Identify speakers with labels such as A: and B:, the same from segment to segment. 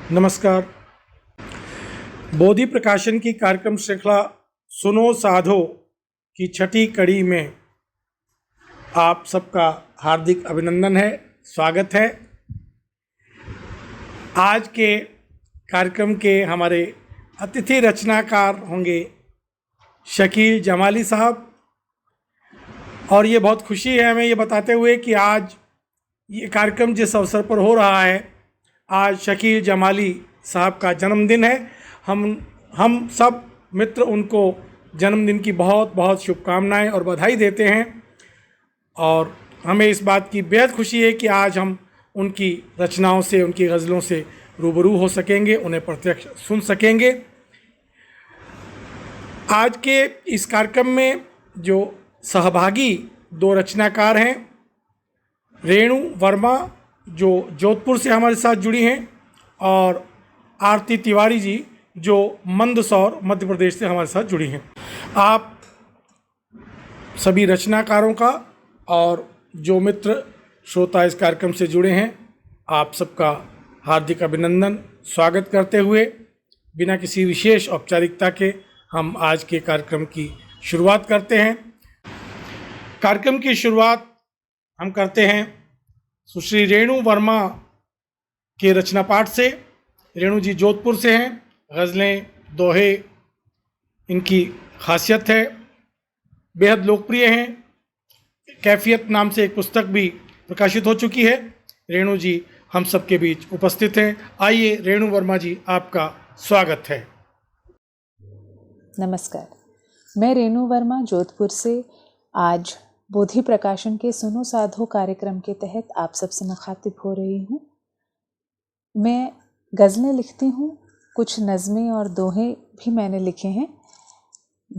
A: नमस्कार। बोधि प्रकाशन की कार्यक्रम श्रृंखला सुनो साधो की छठी कड़ी में आप सबका हार्दिक अभिनंदन है, स्वागत है। आज के कार्यक्रम के हमारे अतिथि रचनाकार होंगे शकील जमाली साहब, और ये बहुत खुशी है हमें ये बताते हुए कि आज ये कार्यक्रम जिस अवसर पर हो रहा है, आज शकील जमाली साहब का जन्मदिन है। हम सब मित्र उनको जन्मदिन की बहुत बहुत शुभकामनाएं और बधाई देते हैं, और हमें इस बात की बेहद खुशी है कि आज हम उनकी रचनाओं से, उनकी गज़लों से रूबरू हो सकेंगे, उन्हें प्रत्यक्ष सुन सकेंगे। आज के इस कार्यक्रम में जो सहभागी दो रचनाकार हैं, रेणु वर्मा जो जोधपुर से हमारे साथ जुड़ी हैं, और आरती तिवारी जी जो मंदसौर मध्य प्रदेश से हमारे साथ जुड़ी हैं। आप सभी रचनाकारों का और जो मित्र श्रोता इस कार्यक्रम से जुड़े हैं, आप सबका हार्दिक अभिनंदन, स्वागत करते हुए बिना किसी विशेष औपचारिकता के हम आज के कार्यक्रम की शुरुआत करते हैं। कार्यक्रम की शुरुआत हम करते हैं सुश्री रेणु वर्मा के रचना पाठ से। रेणु जी जोधपुर से हैं, गज़लें, दोहे इनकी खासियत है, बेहद लोकप्रिय हैं। कैफियत नाम से एक पुस्तक भी प्रकाशित हो चुकी है। रेणु जी हम सबके बीच उपस्थित हैं। आइए रेणु वर्मा जी, आपका स्वागत है।
B: नमस्कार, मैं रेणु वर्मा जोधपुर से आज बोधि प्रकाशन के सुनो साधो कार्यक्रम के तहत आप सबसे मुखातिब हो रही हूँ। मैं गज़लें लिखती हूँ, कुछ नज़में और दोहे भी मैंने लिखे हैं।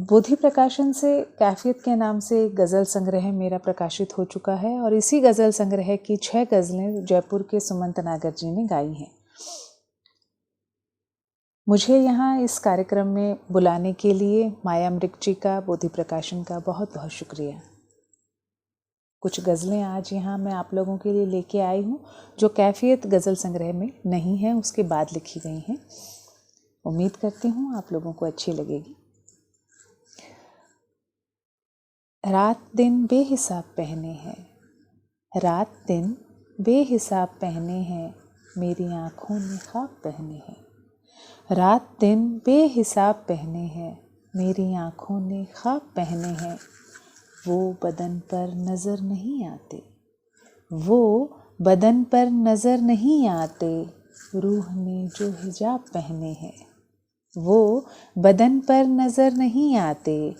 B: बोधि प्रकाशन से कैफियत के नाम से एक गज़ल संग्रह मेरा प्रकाशित हो चुका है, और इसी गज़ल संग्रह की 6 गज़लें जयपुर के सुमंत नागर जी ने गाई हैं। मुझे यहाँ इस कार्यक्रम में बुलाने के लिए माया मृग जी का, बोधि प्रकाशन का बहुत बहुत शुक्रिया। कुछ गज़लें आज यहाँ मैं आप लोगों के लिए लेके आई हूँ जो कैफियत गज़ल संग्रह में नहीं है, उसके बाद लिखी गई हैं। उम्मीद करती हूँ आप लोगों को अच्छी लगेगी। रात दिन बेहिसाब पहने हैं, रात दिन बेहिसाब पहने हैं, मेरी आँखों ने ख्वाब पहने हैं। रात दिन बेहिसाब पहने हैं, मेरी आँखों ने ख्वाब पहने हैं। वो बदन पर नज़र नहीं आते, वो बदन पर नज़र नहीं आते, रूह ने जो हिजाब पहने हैं। वो बदन पर नज़र नहीं आते,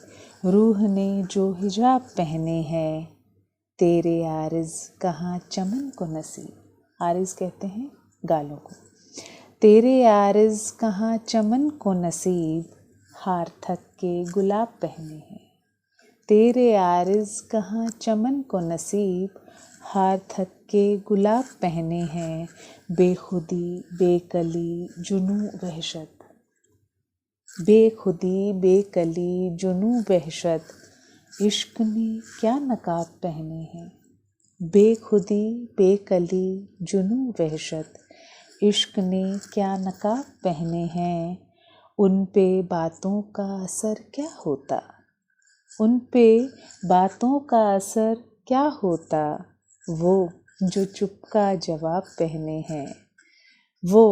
B: रूह ने जो हिजाब पहने हैं। तेरे आरिज़ कहाँ चमन को नसीब, आरिज़ कहते हैं गालों को। तेरे आरिज़ कहाँ चमन को नसीब, हार थक के गुलाब पहने हैं। तेरे आरिज़ कहाँ चमन को नसीब, हार थक के गुलाब पहने हैं। बेखुदी बेकली जुनू वहशत, बेखुदी बेकली जुनू वहशत, इश्क ने क्या नकाब पहने हैं। बेखुदी बेकली जुनू वहशत, इश्क ने क्या नकाब पहने हैं। उन पे बातों का असर क्या होता, उन पे बातों का असर क्या होता, वो जो चुप का जवाब पहने हैं। वो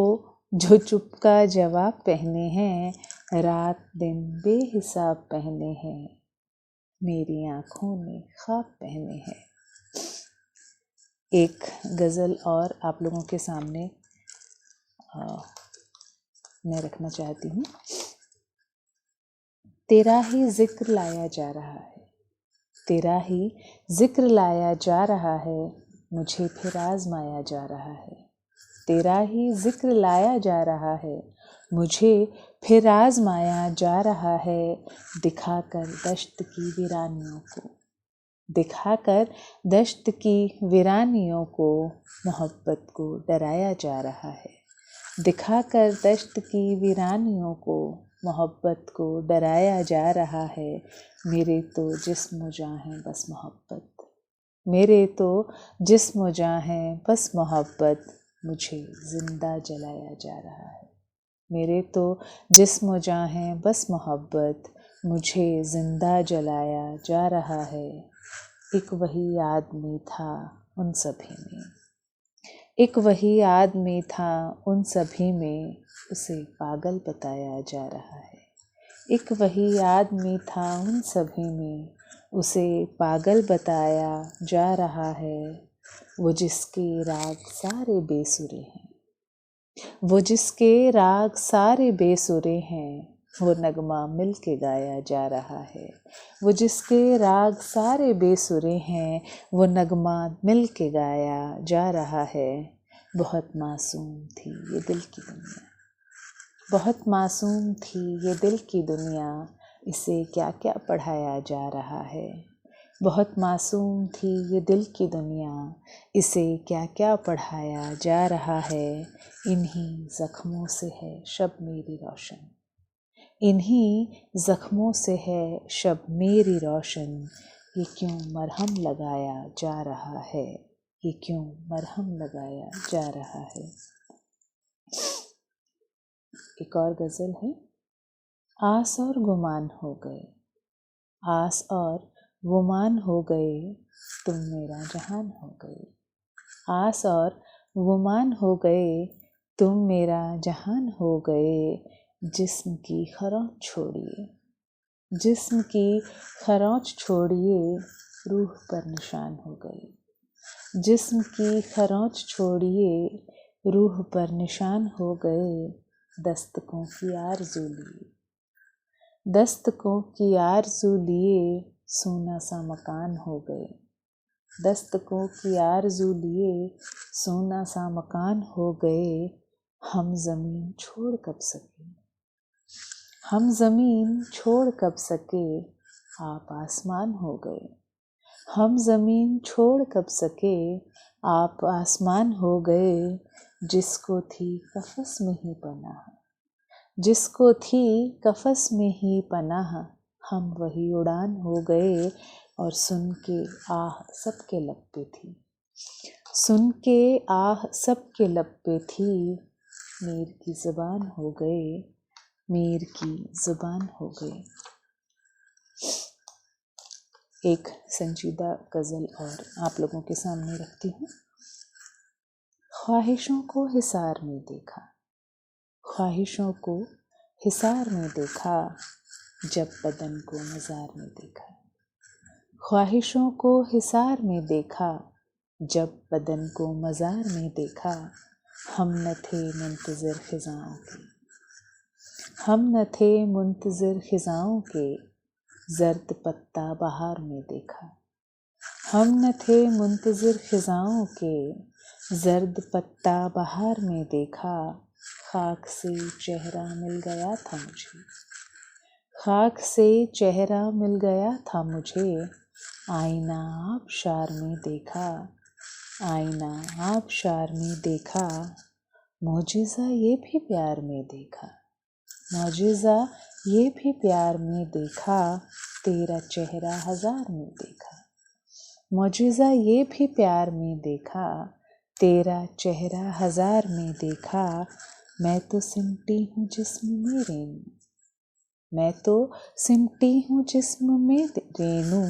B: जो चुप का जवाब पहने हैं। रात दिन बेहिसाब पहने हैं, मेरी आँखों ने ख्वाब पहने हैं। एक गज़ल और आप लोगों के सामने मैं रखना चाहती हूँ। तेरा ही जिक्र लाया जा रहा है, तेरा ही जिक्र लाया जा रहा है, मुझे फिर आजमाया जा रहा है। तेरा ही जिक्र लाया जा रहा है, मुझे फिर आजमाया जा रहा है। दिखाकर दश्त की वीरानियों को, दिखाकर दश्त की वीरानियों को, मोहब्बत को डराया जा रहा है। दिखाकर दश्त की वीरानियों को, मोहब्बत को डराया जा रहा है। मेरे तो जिस्म जां हैं बस मोहब्बत, मेरे तो जिस्म जां हैं बस मोहब्बत, मुझे जिंदा जलाया जा रहा है। मेरे तो जिस्म जाँ हैं बस मोहब्बत, मुझे जिंदा जलाया जा रहा है। एक वही आदमी था उन सभी में, एक वही आदमी था उन सभी में, उसे पागल बताया जा रहा है। एक वही आदमी था उन सभी में, उसे पागल बताया जा रहा है। वो जिसके राग सारे बेसुरे हैं, वो जिसके राग सारे बेसुरे हैं, वो नगमा मिल के गाया जा रहा है। वो जिसके राग सारे बेसुरे हैं, वो नगमा मिल के गाया जा रहा है। बहुत मासूम थी ये दिल की दुनिया, बहुत मासूम थी ये दिल की दुनिया, इसे क्या क्या पढ़ाया जा रहा है। बहुत मासूम थी ये दिल की दुनिया, इसे क्या क्या पढ़ाया जा रहा है। इन्हीं ज़ख्मों से है शब मेरी रोशन, इन्हीं ज़ख्मों से है शब मेरी रोशन। ये क्यों मरहम लगाया जा रहा है, ये क्यों मरहम लगाया जा रहा है। एक और गज़ल है। आस और गुमान हो गए, आस और गुमान हो गए, तुम मेरा जहान हो गए। आस और गुमान हो गए, तुम मेरा जहान हो गए। जिस्म की खरोंच छोड़िए, जिस्म की खरोंच छोड़िए, रूह पर निशान हो गए। जिस्म की खरोंच छोड़िए, रूह पर निशान हो गए। दस्तकों की आरज़ू लिए, दस्तकों की आरज़ू लिए, सोना सा मकान हो गए। दस्तकों की आरज़ू लिए, सोना सा मकान हो गए। हम ज़मीन छोड़ कब सके, हम ज़मीन छोड़ कब सके, आप आसमान हो गए। हम ज़मीन छोड़ कब सके, आप आसमान हो गए। जिसको थी कफ़स में ही पनाह, जिसको थी कफ़स में ही पनाह, हम वही उड़ान हो गए। और सुन के आह सबके लब पे थी, सुन के आह सबके लब पे थी। मीर की ज़ुबान हो गए, मीर की ज़ुबान हो गए। एक संजीदा गज़ल और आप लोगों के सामने रखती हूँ। ख्वाहिशों को हिसार में देखा, ख्वाहिशों को हिसार में देखा, जब बदन को मज़ार में देखा। ख्वाहिशों को हिसार में देखा, जब बदन को मज़ार में देखा। हम न थे मुंतज़िर ख़िज़ाओं के, हम न थे मुंतज़िर ख़िज़ाओं के, ज़र्द पत्ता बहार में देखा। हम न थे मुंतज़िर ख़िज़ाओं के, ज़र्द पत्ता बहार में देखा। खाक से चेहरा मिल गया था मुझे, खाक से चेहरा मिल गया था मुझे। आईना आबशार में देखा, आईना आबशार में देखा। मौजिज़ा ये भी प्यार में देखा, मौजिज़ा ये भी प्यार में देखा। तेरा चेहरा हज़ार में देखा, मौजिज़ा ये भी प्यार में देखा। तेरा चेहरा हज़ार में देखा। मैं तो सिमटी हूँ जिस्म में रेनू, मैं तो सिमटी हूँ जिस्म में रेनू।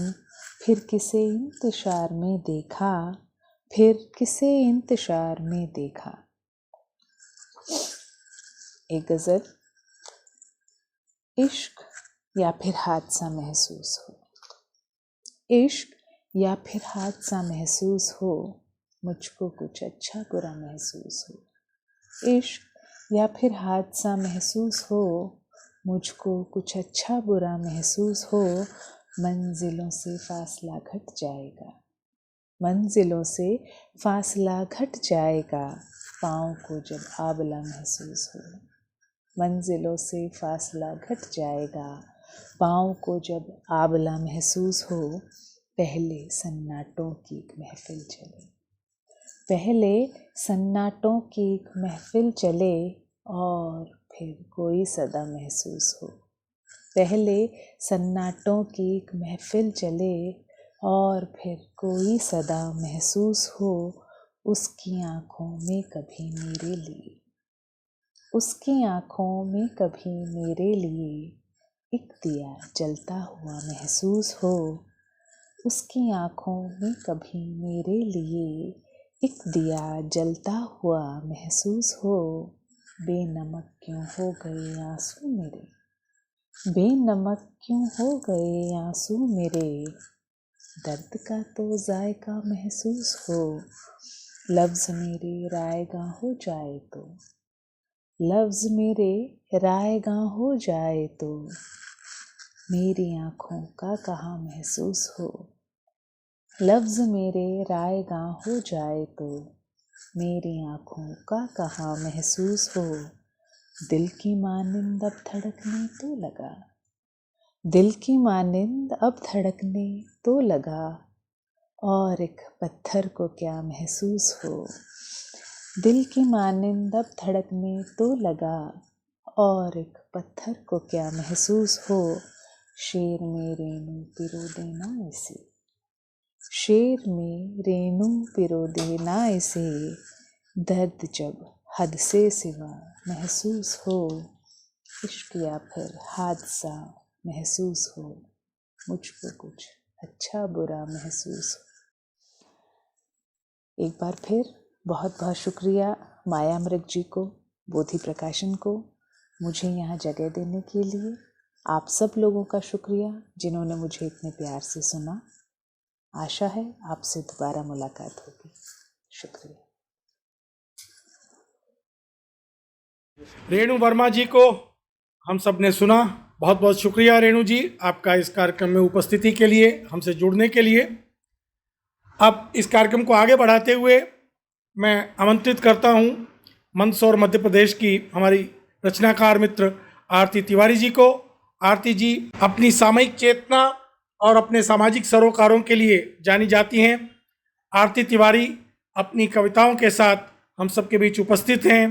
B: फिर किसे इंतशार में देखा, फिर किसे इंतशार में देखा। एक गज़ल। इश्क या फिर हादसा महसूस हो, इश्क या फिर हादसा महसूस हो, मुझको कुछ अच्छा बुरा महसूस हो। इश्क या फिर हादसा महसूस हो, मुझको कुछ अच्छा बुरा महसूस हो। मंजिलों से फासला घट जाएगा, मंजिलों से फासला घट जाएगा। पाँव को जब आबला महसूस हो, मंजिलों से फासला घट जाएगा। पाँव को जब आबला महसूस हो। पहले सन्नाटों की एक महफिल चले, पहले सन्नाटों की एक महफिल चले, और फिर कोई सदा महसूस हो। पहले सन्नाटों की एक महफिल चले, और फिर कोई सदा महसूस हो। उसकी आँखों में कभी मेरे लिए, उसकी आँखों में कभी मेरे लिए एक दिया जलता हुआ महसूस हो। उसकी आँखों में कभी मेरे लिए एक दिया जलता हुआ महसूस हो। बेनमक क्यों हो गए आंसू मेरे, बेनमक क्यों हो गए आंसू मेरे, दर्द का तो जायका महसूस हो। लफ्ज़ मेरे रायगां हो जाए तो, लफ्ज़ मेरे रायगां हो जाए तो, मेरी आँखों का कहाँ महसूस हो। लफ्ज़ मेरे रायगां हो जाए तो, मेरी आँखों का कहाँ महसूस हो। दिल की मानिंद अब धड़कने तो लगा, दिल की मानिंद अब धड़कने तो लगा, और एक पत्थर को क्या महसूस हो। दिल की मानिंद अब धड़कने तो लगा, और एक पत्थर को क्या महसूस हो। शेर में रेनू पिरो देना इसे, शेर में रेनू पिरो देना इसे, दर्द जब हद से सिवा महसूस हो। इश्क या फिर हादसा महसूस हो, मुझको कुछ अच्छा बुरा महसूस हो। एक बार फिर बहुत बहुत शुक्रिया माया अमृत जी को, बोधि प्रकाशन को, मुझे यहाँ जगह देने के लिए। आप सब लोगों का शुक्रिया जिन्होंने मुझे इतने प्यार से सुना। आशा है आपसे दोबारा मुलाकात होगी। शुक्रिया।
A: रेणु वर्मा जी को हम सब ने सुना। बहुत बहुत शुक्रिया रेणु जी, आपका इस कार्यक्रम में उपस्थिति के लिए, हमसे जुड़ने के लिए। अब इस कार्यक्रम को आगे बढ़ाते हुए मैं आमंत्रित करता हूं मंदसौर मध्य प्रदेश की हमारी रचनाकार मित्र आरती तिवारी जी को। आरती जी अपनी सामयिक चेतना और अपने सामाजिक सरोकारों के लिए जानी जाती हैं। आरती तिवारी अपनी कविताओं के साथ हम सबके बीच उपस्थित हैं।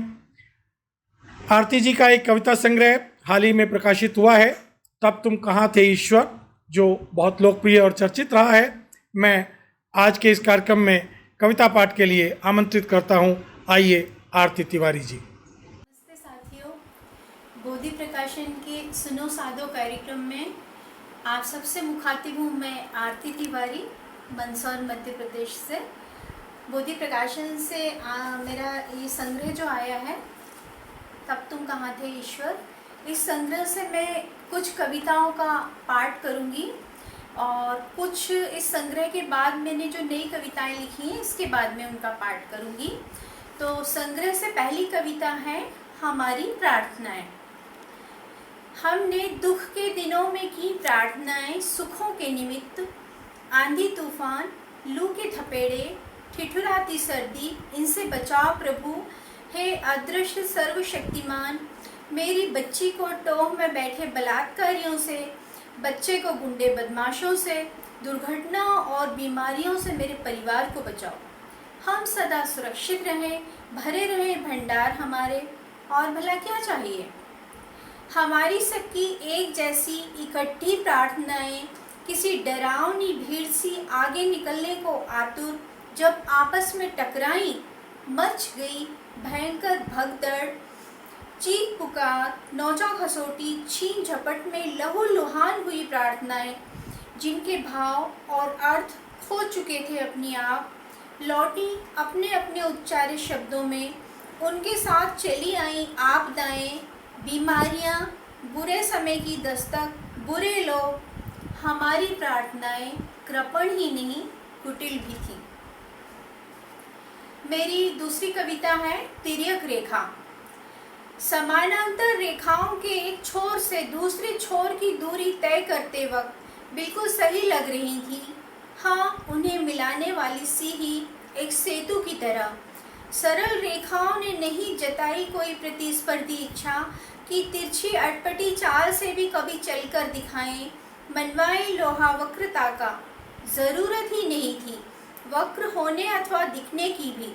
A: आरती जी का एक कविता संग्रह हाल ही में प्रकाशित हुआ है, तब तुम कहाँ थे ईश्वर, जो बहुत लोकप्रिय और चर्चित रहा है। मैं आज के इस कार्यक्रम में कविता पाठ के लिए आमंत्रित करता हूं। आइए आरती तिवारी जी।
C: नमस्ते साथियों, बोधि प्रकाशन के सुनो साधो कार्यक्रम में आप सबसे मुखातिब हूँ। मैं आरती तिवारी, मंदसौर मध्य प्रदेश से। बोधि प्रकाशन से मेरा ये संग्रह जो आया है, तब तुम कहाँ थे ईश्वर, इस संग्रह से मैं कुछ कविताओं का पाठ करूँगी और कुछ इस संग्रह के बाद मैंने जो नई कविताएं लिखी हैं इसके बाद में उनका पाठ करूँगी। तो संग्रह से पहली कविता है हमारी प्रार्थनाएं। हमने दुख के दिनों में की प्रार्थनाएं, सुखों के निमित्त। आंधी तूफान, लू के थपेड़े, ठिठुराती सर्दी, इनसे बचाओ प्रभु। हे अदृश्य सर्वशक्तिमान, मेरी बच्ची को टोह में बैठे बलात्कारियों से, बच्चे को गुंडे बदमाशों से, दुर्घटनाओं और बीमारियों से मेरे परिवार को बचाओ। हम सदा सुरक्षित रहें, भरे रहे भंडार हमारे, और भला क्या चाहिए। हमारी सबकी एक जैसी इकट्ठी प्रार्थनाएं किसी डरावनी भीड़ सी आगे निकलने को आतुर जब आपस में टकराई, मच गई भयंकर भगदड़, चीख पुकार, नौचा खसोटी, छीन झपट में लहू लुहान हुई प्रार्थनाएं, जिनके भाव और अर्थ खो चुके थे अपनी आप, लौटी अपने अपने उच्चारित शब्दों में। उनके साथ चली आई आपदाएं, बीमारियां, बुरे समय की दस्तक, बुरे लोग। हमारी प्रार्थनाएं कृपण ही नहीं, कुटिल भी थी। मेरी दूसरी कविता है तिर्यक रेखा। समानांतर रेखाओं के एक छोर से दूसरे छोर की दूरी तय करते वक्त बिल्कुल सही लग रही थी। हाँ, उन्हें मिलाने वाली सी ही एक सेतु की तरह। सरल रेखाओं ने नहीं जताई कोई प्रतिस्पर्धी इच्छा कि तिरछी अटपटी चाल से भी कभी चलकर दिखाएं, मनवाएं लोहा वक्रता का। जरूरत ही नहीं थी वक्र होने अथवा दिखने की भी।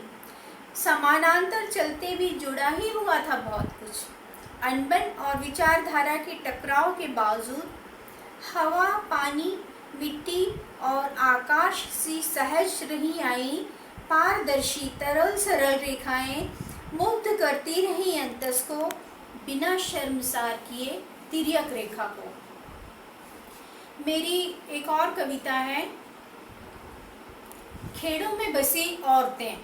C: समानांतर चलते भी जुड़ा ही हुआ था बहुत कुछ। अनबन और विचारधारा के टकराव के बावजूद हवा, पानी, मिट्टी और आकाश सी सहज रही आई पारदर्शी तरल सरल रेखाएं मुग्ध करती रही अंतस को, बिना शर्मसार किए तिर्यक रेखा को। मेरी एक और कविता है, खेड़ों में बसी औरतें।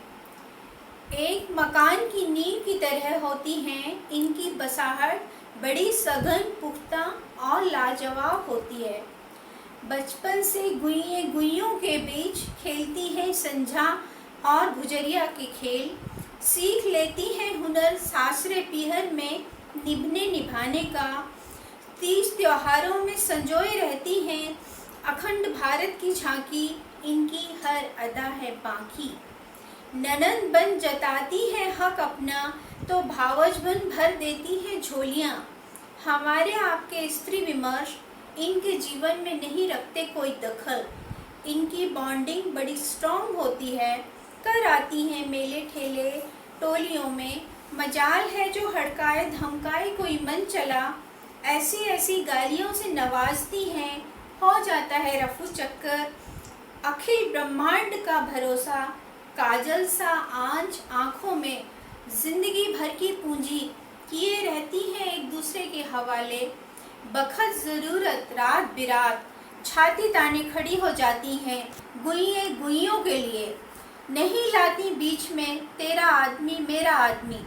C: एक मकान की नींव की तरह होती हैं इनकी बसाहट, बड़ी सघन, पुख्ता और लाजवाब होती है। बचपन से गुइयों के बीच खेलती हैं संझा और गुजरिया के खेल, सीख लेती हैं हुनर सासरे पीहर में निभाने का। तीज त्योहारों में संजोए रहती हैं अखंड भारत की झांकी, इनकी हर अदा है बाकी। ननंद बन जताती है हक अपना, तो भावज बन भर देती है झोलियाँ। हमारे आपके स्त्री विमर्श इनके जीवन में नहीं रखते कोई दखल, इनकी बॉन्डिंग बड़ी स्ट्रॉन्ग होती है। कर आती हैं मेले ठेले टोलियों में, मजाल है जो हड़काए धमकाए कोई मन चला। ऐसी ऐसी गालियों से नवाजती हैं, हो जाता है रफू चक्कर। अखिल ब्रह्मांड का भरोसा, काजल सा आंच आँखों में, जिंदगी भर की पूंजी किए रहती हैं एक दूसरे के हवाले। बखत ज़रूरत रात बिरात छाती ताने खड़ी हो जाती हैं गुइयों के लिए। नहीं लाती बीच में तेरा आदमी मेरा आदमी,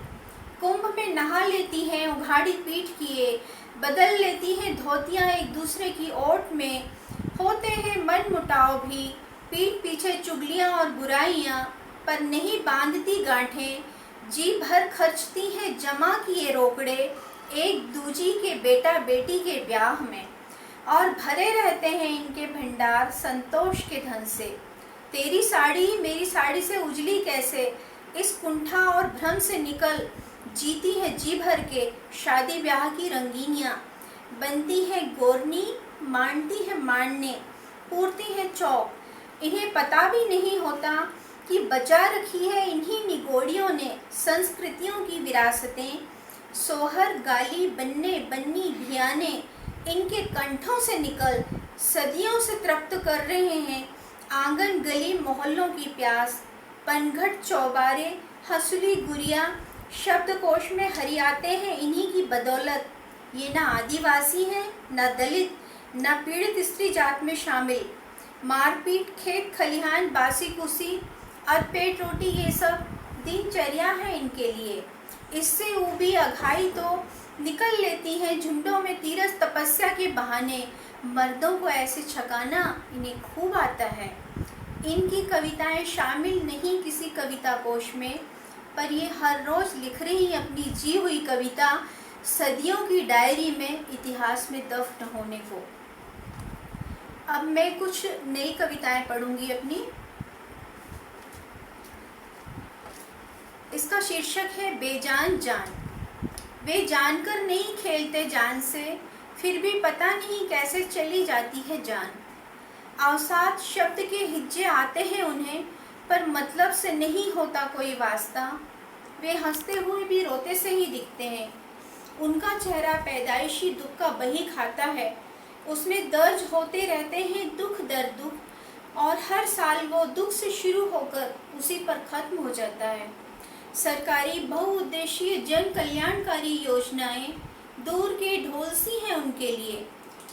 C: कुंभ में नहा लेती हैं उघाड़ी पीठ किए, बदल लेती हैं धोतियाँ एक दूसरे की ओट में। होते हैं मन मुटाव भी, पीठ पीछे चुगलियाँ और बुराइयाँ, पर नहीं बांधती गांठें। जी भर खर्चती हैं जमा किए रोकड़े एक दूजी के बेटा बेटी के ब्याह में, और भरे रहते हैं इनके भंडार संतोष के धन से। तेरी साड़ी मेरी साड़ी से उजली कैसे, इस कुंठा और भ्रम से निकल जीती है जी भर के शादी ब्याह की रंगीनियाँ। बनती है गोरनी मांडती है मांडने, पूरती है चौक। इन्हें पता भी नहीं होता कि बचा रखी है इन्हीं निगोड़ियों ने संस्कृतियों की विरासतें। सोहर गाली बन्ने बन्नी भियाने इनके कंठों से निकल सदियों से तृप्त कर रहे हैं आंगन गली मोहल्लों की प्यास। पनघट चौबारे हंसुली गुड़िया शब्दकोश में हरियाते हैं इन्हीं की बदौलत। ये ना आदिवासी हैं न दलित न पीड़ित स्त्री जात में शामिल। मारपीट खेत खलिहान बासी कुसी अधपेट रोटी ये सब दिनचर्या है इनके लिए। इससे ऊबी अघाई तो निकल लेती हैं झुंडों में तीरथ तपस्या के बहाने। मर्दों को ऐसे छकाना इन्हें खूब आता है। इनकी कविताएं शामिल नहीं किसी कविता कोश में, पर ये हर रोज़ लिख रही अपनी जी हुई कविता सदियों की डायरी में इतिहास में दफ्न होने को। अब मैं कुछ नई कविताएं पढ़ूंगी अपनी। इसका शीर्षक है बेजान जान। वे जानकर नहीं खेलते जान से, फिर भी पता नहीं कैसे चली जाती है जान। अवसाद शब्द के हिज्जे आते हैं उन्हें, पर मतलब से नहीं होता कोई वास्ता। वे हंसते हुए भी रोते से ही दिखते हैं। उनका चेहरा पैदाइशी दुख का बही खाता है, उसमें दर्ज होते रहते हैं दुख दर दुख, और हर साल वो दुख से शुरू होकर उसी पर ख़त्म हो जाता है। सरकारी बहुउद्देशीय जन कल्याणकारी योजनाएं दूर के ढोल सी हैं उनके लिए।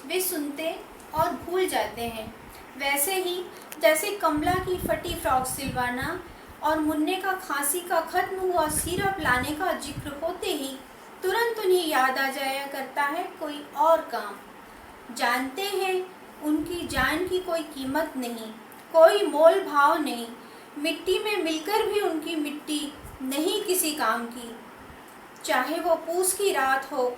C: वे सुनते और भूल जाते हैं, वैसे ही जैसे कमला की फटी फ्रॉक सिलवाना और मुन्ने का खांसी का खत्म हुआ सिरप लाने का जिक्र होते ही तुरंत उन्हें याद आ जाया करता है कोई और काम। जानते हैं उनकी जान की कोई कीमत नहीं, कोई मोल भाव नहीं। मिट्टी में मिलकर भी उनकी मिट्टी नहीं किसी काम की। चाहे वो पूस की रात हो,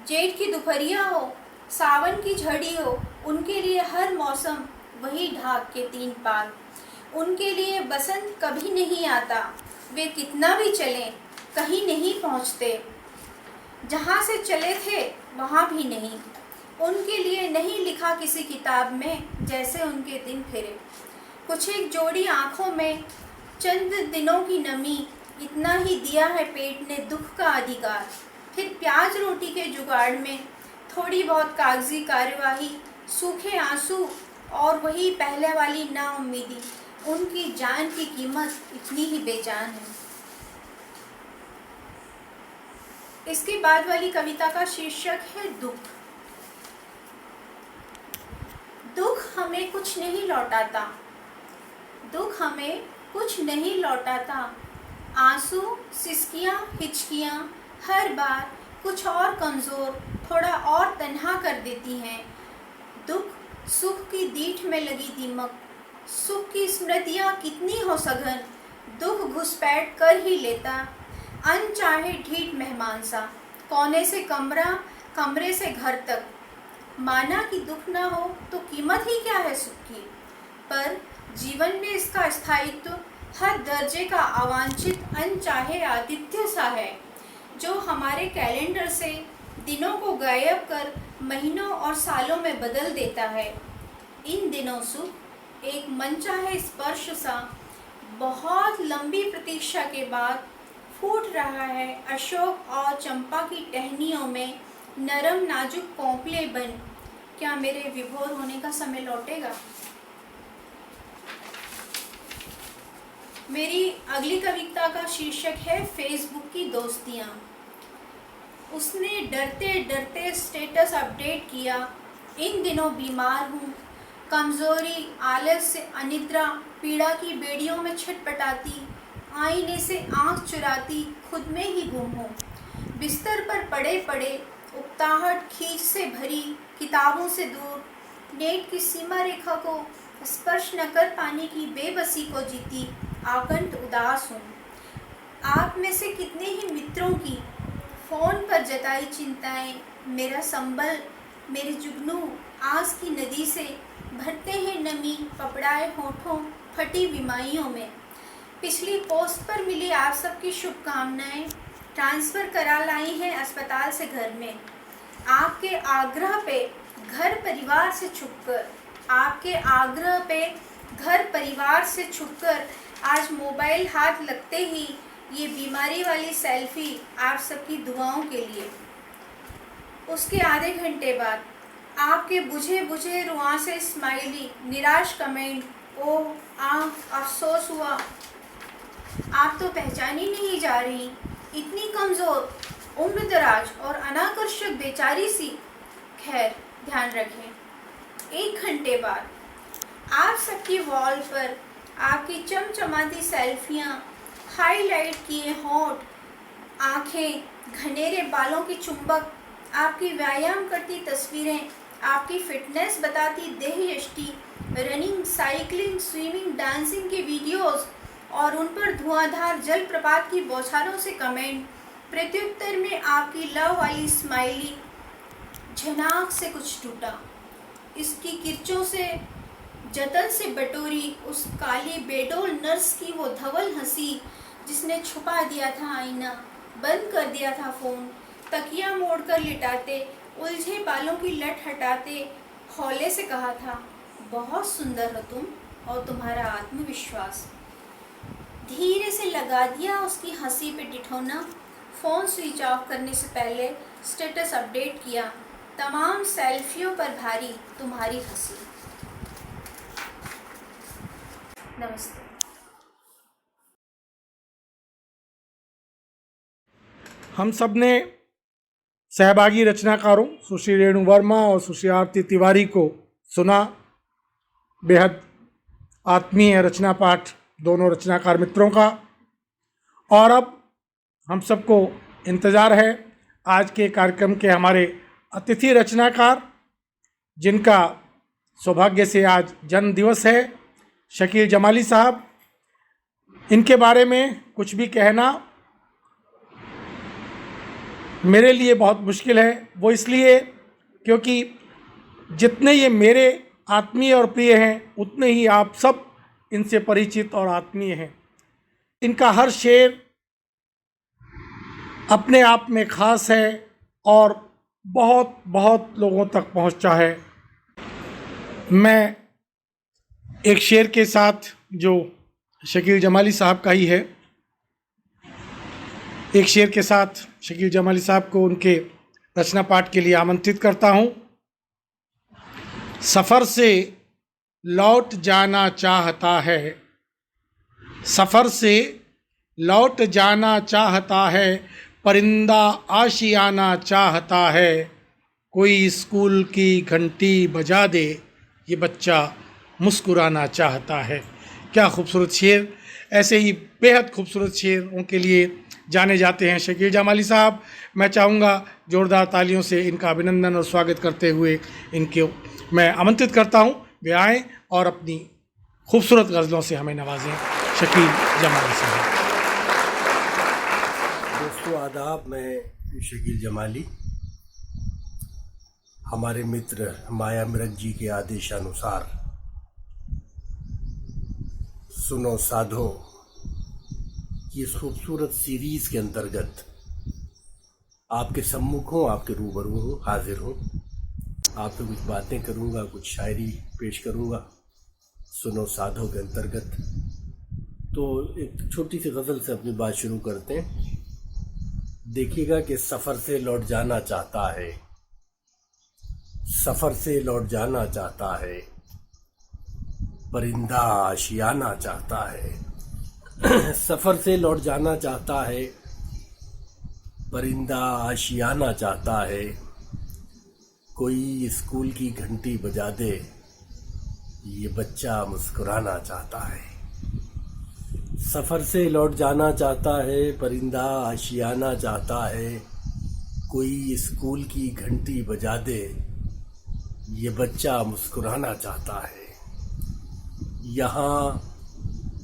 C: जेठ की दोपहरिया हो, सावन की झड़ी हो, उनके लिए हर मौसम वही ढाक के तीन पार। उनके लिए बसंत कभी नहीं आता, वे कितना भी चलें कहीं नहीं पहुँचते। जहाँ से चले थे वहाँ भी नहीं। उनके लिए नहीं लिखा किसी किताब में जैसे उनके दिन फिरे। कुछ एक जोड़ी आँखों में चंद दिनों की नमी, इतना ही दिया है पेट ने दुख का अधिकार। फिर प्याज रोटी के जुगाड़ में थोड़ी बहुत कागजी कार्यवाही, सूखे आंसू और वही पहले वाली नाउम्मीदी। उनकी जान की कीमत इतनी ही बेजान है। इसके बाद वाली कविता का शीर्षक है दुख। दुख हमें कुछ नहीं लौटाता, दुख हमें कुछ नहीं लौटाता। आंसू, सिसकियाँ, हिचकियाँ हर बार कुछ और कमज़ोर, थोड़ा और तन्हा कर देती हैं। दुख सुख की दीठ में लगी दीमक, सुख की स्मृतियाँ कितनी हो सघन, दुख घुसपैठ कर ही लेता अनचाहे ढीठ मेहमान सा। कोने से कमरा, कमरे से घर तक। माना कि दुख ना हो तो कीमत ही क्या है सुख की, पर जीवन में इसका स्थायित्व हर दर्जे का अवांछित अनचाहे आतिथ्य सा है, जो हमारे कैलेंडर से दिनों को गायब कर महीनों और सालों में बदल देता है। इन दिनों सुख एक मनचाहे स्पर्श सा बहुत लंबी प्रतीक्षा के बाद फूट रहा है अशोक और चंपा की टहनियों में नरम नाजुक कोंपले बन। क्या मेरे विभोर होने का समय लौटेगा? मेरी अगली कविता का शीर्षक है फेसबुक की दोस्तियाँ। उसने डरते डरते स्टेटस अपडेट किया, इन दिनों बीमार हूँ, कमज़ोरी, आलस्य, अनिद्रा, पीड़ा की बेड़ियों में छटपटाती, आईने से आँख चुराती, खुद में ही गुम हूँ। बिस्तर पर पड़े पड़े उकताहट खींच से भरी, किताबों से दूर, नेट की सीमा रेखा को स्पर्श न कर पाने की बेबसी को जीती आकंठ उदास हूँ। आप में से कितने ही मित्रों की फ़ोन पर जताई चिंताएं मेरा संबल, मेरे जुगनू आस की नदी से भरते हैं नमी पपड़ाए होठों फटी बीमारियों में। पिछली पोस्ट पर मिली आप सबकी शुभकामनाएं ट्रांसफ़र करा लाई हैं अस्पताल से घर में। आपके आग्रह पे घर परिवार से छुपकर, आपके आग्रह पे घर परिवार से छुपकर आज मोबाइल हाथ लगते ही ये बीमारी वाली सेल्फी आप सबकी दुआओं के लिए। उसके आधे घंटे बाद आपके बुझे बुझे रुआंसे स्माइली, निराश कमेंट, ओह अफसोस हुआ, आप तो पहचानी नहीं जा रही, इतनी कमज़ोर, उम्र दराज और अनाकर्षक बेचारी सी। खैर, ध्यान रखें। 1 घंटे बाद आप सबकी वॉल पर आपकी चमचमाती सेल्फियाँ, हाईलाइट किए होंठ, आँखें, घनेरे बालों की चुंबक, आपकी व्यायाम करती तस्वीरें, आपकी फिटनेस बताती देह यष्टि, रनिंग, साइकिलिंग, स्विमिंग, डांसिंग के वीडियोस और उन पर धुआंधार जलप्रपात की बौछारों से कमेंट, प्रत्युत्तर में आपकी लव वाली स्माइली। झनाक से कुछ टूटा, इसकी किरचों से जतन से बटोरी उस काली बेडोल नर्स की वो धवल हंसी, जिसने छुपा दिया था आईना, बंद कर दिया था फ़ोन, तकिया मोड़कर लिटाते, उलझे बालों की लट हटाते हौले से कहा था, बहुत सुंदर हो तुम और तुम्हारा आत्मविश्वास। धीरे से लगा दिया उसकी हंसी पे टिठौना। फ़ोन स्विच ऑफ करने से पहले स्टेटस अपडेट किया, तमाम सेल्फियों पर भारी तुम्हारी हंसी। नमस्ते।
A: हम सब ने सहभागी रचनाकारों सुश्री रेणु वर्मा और सुश्री आरती तिवारी को सुना। बेहद आत्मीय रचना पाठ दोनों रचनाकार मित्रों का। और अब हम सबको इंतज़ार है आज के कार्यक्रम के हमारे अतिथि रचनाकार, जिनका सौभाग्य से आज जन्म दिवस है, शकील जमाली साहब। इनके बारे में कुछ भी कहना मेरे लिए बहुत मुश्किल है, वो इसलिए क्योंकि जितने ये मेरे आत्मीय और प्रिय हैं, उतने ही आप सब इनसे परिचित और आत्मीय हैं। इनका हर शेर अपने आप में ख़ास है और बहुत बहुत लोगों तक पहुंचा है। मैं एक शेर के साथ, जो शकील जमाली साहब का ही है, एक शेर के साथ शकील जमाली साहब को उनके रचना पाठ के लिए आमंत्रित करता हूँ। सफ़र से लौट जाना चाहता है सफ़र से लौट जाना चाहता है, परिंदा आशियाना चाहता है, कोई स्कूल की घंटी बजा दे, ये बच्चा मुस्कुराना चाहता है। क्या खूबसूरत शेर। ऐसे ही बेहद खूबसूरत शेरों के लिए जाने जाते हैं शकील जमाली साहब। मैं चाहूँगा जोरदार तालियों से इनका अभिनंदन और स्वागत करते हुए इनको मैं आमंत्रित करता हूँ वे आएँ और अपनी खूबसूरत गज़लों से हमें नवाजें। शकील जमाली साहब।
D: दोस्तों आदाब, मैं शकील जमाली। हमारे मित्र माया मिरक जी के आदेशानुसार सुनो साधो की इस खूबसूरत सीरीज़ के अंतर्गत आपके सम्मुख हूँ, आपके रूबरू हूँ, हाजिर हूँ। आपसे कुछ बातें करूँगा, कुछ शायरी पेश करूँगा सुनो साधो के अंतर्गत। तो एक छोटी सी गज़ल से अपनी बात शुरू करते हैं। देखिएगा कि सफ़र से लौट जाना चाहता है, सफ़र से लौट जाना चाहता है, परिंदा आशियाना चाहता है। सफ़र से लौट जाना चाहता है, परिंदा आशियाना चाहता है, कोई स्कूल की घंटी बजा दे, ये बच्चा मुस्कुराना चाहता है। सफ़र से लौट जाना चाहता है, परिंदा आशियाना चाहता है, कोई स्कूल की घंटी बजा दे, ये बच्चा मुस्कुराना चाहता है। यहाँ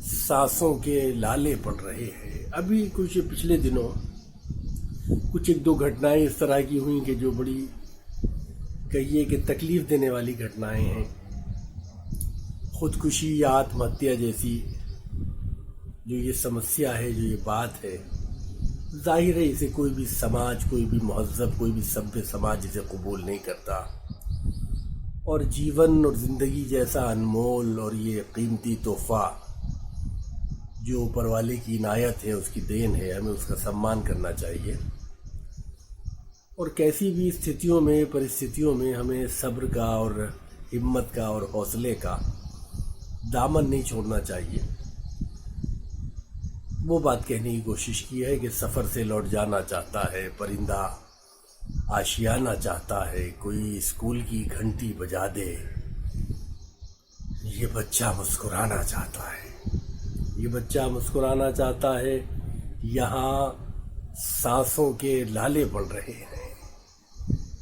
D: सांसों के लाले पड़ रहे हैं। अभी कुछ पिछले दिनों कुछ एक दो घटनाएं इस तरह की हुई कि जो बड़ी कहिए कि तकलीफ़ देने वाली घटनाएं हैं। खुदकुशी या आत्महत्या जैसी जो ये समस्या है, जो ये बात है, जाहिर है इसे कोई भी समाज, कोई भी महज़्ज़ब, कोई भी सभ्य समाज इसे कबूल नहीं करता। और जीवन और ज़िंदगी जैसा अनमोल और ये कीमती तोहफ़ा जो ऊपर वाले की इनायत है, उसकी देन है, हमें उसका सम्मान करना चाहिए। और कैसी भी स्थितियों में, परिस्थितियों में हमें सब्र का और हिम्मत का और हौसले का दामन नहीं छोड़ना चाहिए। वो बात कहने की कोशिश की है कि सफ़र से लौट जाना चाहता है, परिंदा आशियाना चाहता है, कोई स्कूल की घंटी बजा दे, ये बच्चा मुस्कुराना चाहता है, ये बच्चा मुस्कुराना चाहता है। यहाँ सांसों के लाले बढ़ रहे हैं,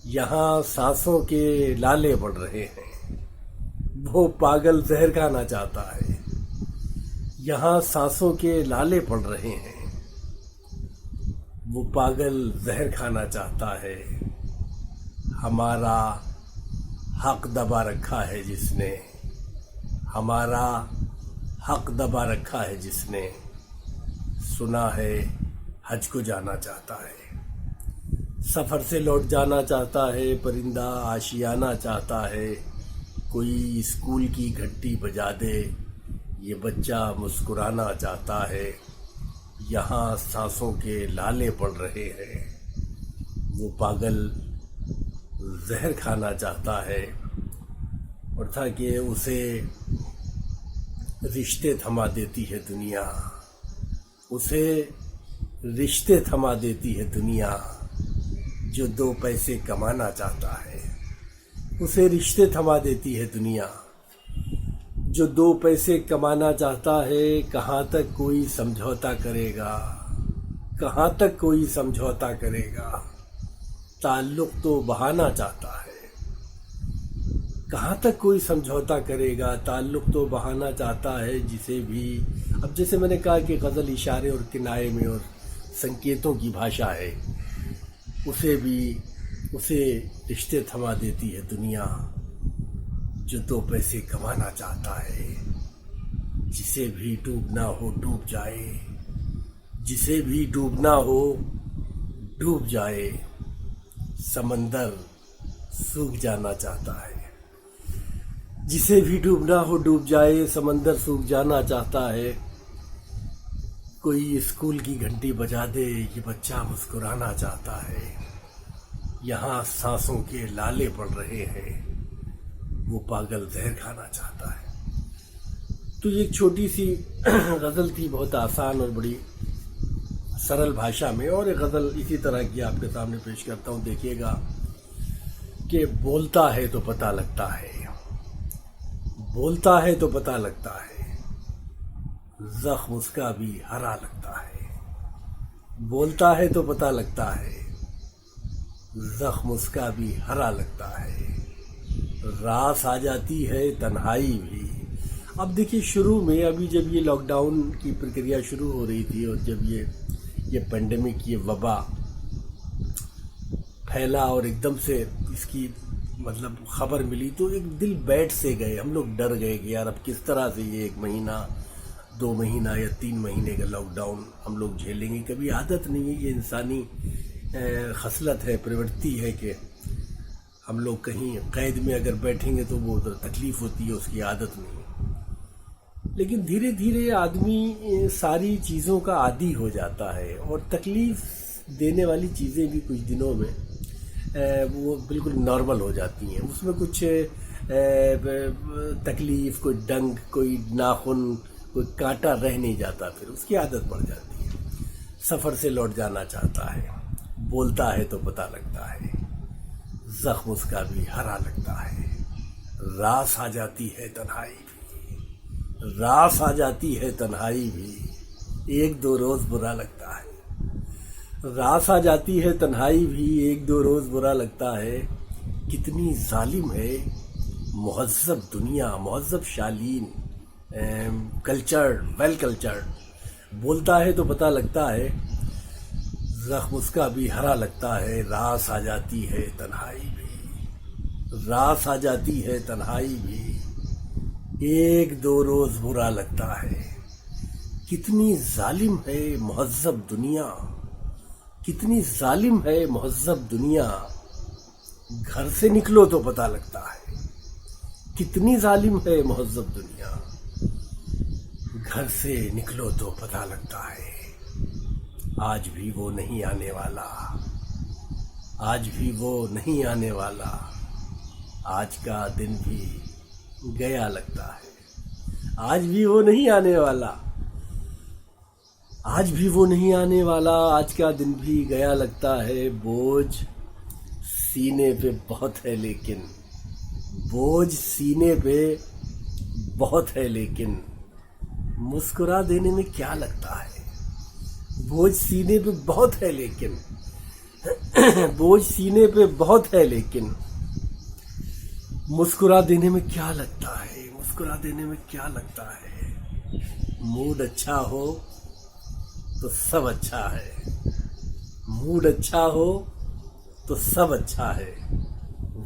D: यहाँ सांसों के लाले बढ़ रहे हैं, वो पागल जहर खाना चाहता है। यहाँ सांसों के लाले पड़ रहे हैं, वो पागल जहर खाना चाहता है। हमारा हक दबा रखा है जिसने, हमारा हक दबा रखा है जिसने, सुना है हज को जाना चाहता है। सफ़र से लौट जाना चाहता है, परिंदा आशियाना चाहता है, कोई स्कूल की घंटी बजा दे, ये बच्चा मुस्कुराना चाहता है। यहाँ सांसों के लाले पड़ रहे हैं, वो पागल जहर खाना चाहता है। और था कि उसे रिश्ते थमा देती है दुनिया, उसे रिश्ते थमा देती है दुनिया, जो दो पैसे कमाना चाहता है। उसे रिश्ते थमा देती है दुनिया, जो दो पैसे कमाना चाहता है। कहाँ तक कोई समझौता करेगा, कहाँ तक कोई समझौता करेगा, ताल्लुक़ तो बहाना चाहता है। कहाँ तक कोई समझौता करेगा, ताल्लुक़ तो बहाना चाहता है। जिसे भी, अब जैसे मैंने कहा कि गज़ल इशारे और किनारे में और संकेतों की भाषा है, उसे रिश्ते थमा देती है दुनिया, जो दो पैसे कमाना चाहता है। जिसे भी डूबना हो डूब जाए, जिसे भी डूबना हो डूब जाए, समंदर सूख जाना चाहता है। जिसे भी डूबना हो डूब जाए, समंदर सूख जाना चाहता है। कोई स्कूल की घंटी बजा दे, ये बच्चा मुस्कुराना चाहता है। यहाँ सांसों के लाले पड़ रहे हैं, वो पागल जहर खाना चाहता है। तो ये एक छोटी सी गज़ल थी, बहुत आसान और बड़ी सरल भाषा में। और एक गज़ल इसी तरह की आपके सामने पेश करता हूँ। देखिएगा कि बोलता है तो पता लगता है, बोलता है तो पता लगता है, ज़ख्म उसका भी हरा लगता है। बोलता है तो पता लगता है, ज़ख्म उसका भी हरा लगता है। रास आ जाती है तन्हाई भी। अब देखिए, शुरू में अभी जब ये लॉकडाउन की प्रक्रिया शुरू हो रही थी और जब ये पेंडेमिक, ये वबा फैला और एकदम से इसकी मतलब खबर मिली, तो एक दिल बैठ से गए, हम लोग डर गए कि यार अब किस तरह से ये 1 महीना 2 महीना या 3 महीने का लॉकडाउन हम लोग झेलेंगे। कभी आदत नहीं है, ये इंसानी खसलत है, प्रवृत्ति है कि हम लोग कहीं कैद में अगर बैठेंगे तो वो तकलीफ़ होती है, उसकी आदत नहीं। लेकिन धीरे धीरे आदमी सारी चीज़ों का आदी हो जाता है और तकलीफ़ देने वाली चीज़ें भी कुछ दिनों में वो बिल्कुल नॉर्मल हो जाती हैं। उसमें कुछ तकलीफ़, कोई डंक, कोई नाखून, कोई कांटा रह नहीं जाता, फिर उसकी आदत पड़ जाती है। सफ़र से लौट जाना चाहता है, बोलता है तो पता लगता है, ज़ख्म उसका भी हरा लगता है। रास आ जाती है तन्हाई भी, रास आ जाती है तन्हाई भी, 1-2 रोज़ बुरा लगता है। रास आ जाती है तन्हाई भी, 1-2 रोज़ बुरा लगता है। कितनी जालिम है मुहज़्ज़ब दुनिया, मुहज़्ज़ब शालीन, कल्चर्ड, वेल कल्चर्ड। बोलता है तो पता लगता है, ज़ख्म उसका भी हरा लगता है। रास आ जाती है तन्हाई भी, रास आ जाती है तन्हाई भी, 1-2 रोज़ बुरा लगता है। कितनी जालिम है मुहज़्ज़ब दुनिया, कितनी जालिम है मुहज़्ज़ब दुनिया, घर से निकलो तो पता लगता है। कितनी जालिम है मुहज़्ज़ब दुनिया, घर से निकलो तो पता लगता है। आज भी वो नहीं आने वाला, आज भी वो नहीं आने वाला, आज का दिन भी गया लगता है। आज भी वो नहीं आने वाला, आज भी वो नहीं आने वाला, आज का दिन भी गया लगता है। बोझ सीने पे बहुत है लेकिन, बोझ सीने पे बहुत है लेकिन, मुस्कुरा देने में क्या लगता है। बोझ सीने पे बहुत है लेकिन, बोझ सीने पे बहुत है लेकिन, मुस्कुरा देने में क्या लगता है, मुस्कुरा देने में क्या लगता है। मूड अच्छा हो तो सब अच्छा है, मूड अच्छा हो तो सब अच्छा है,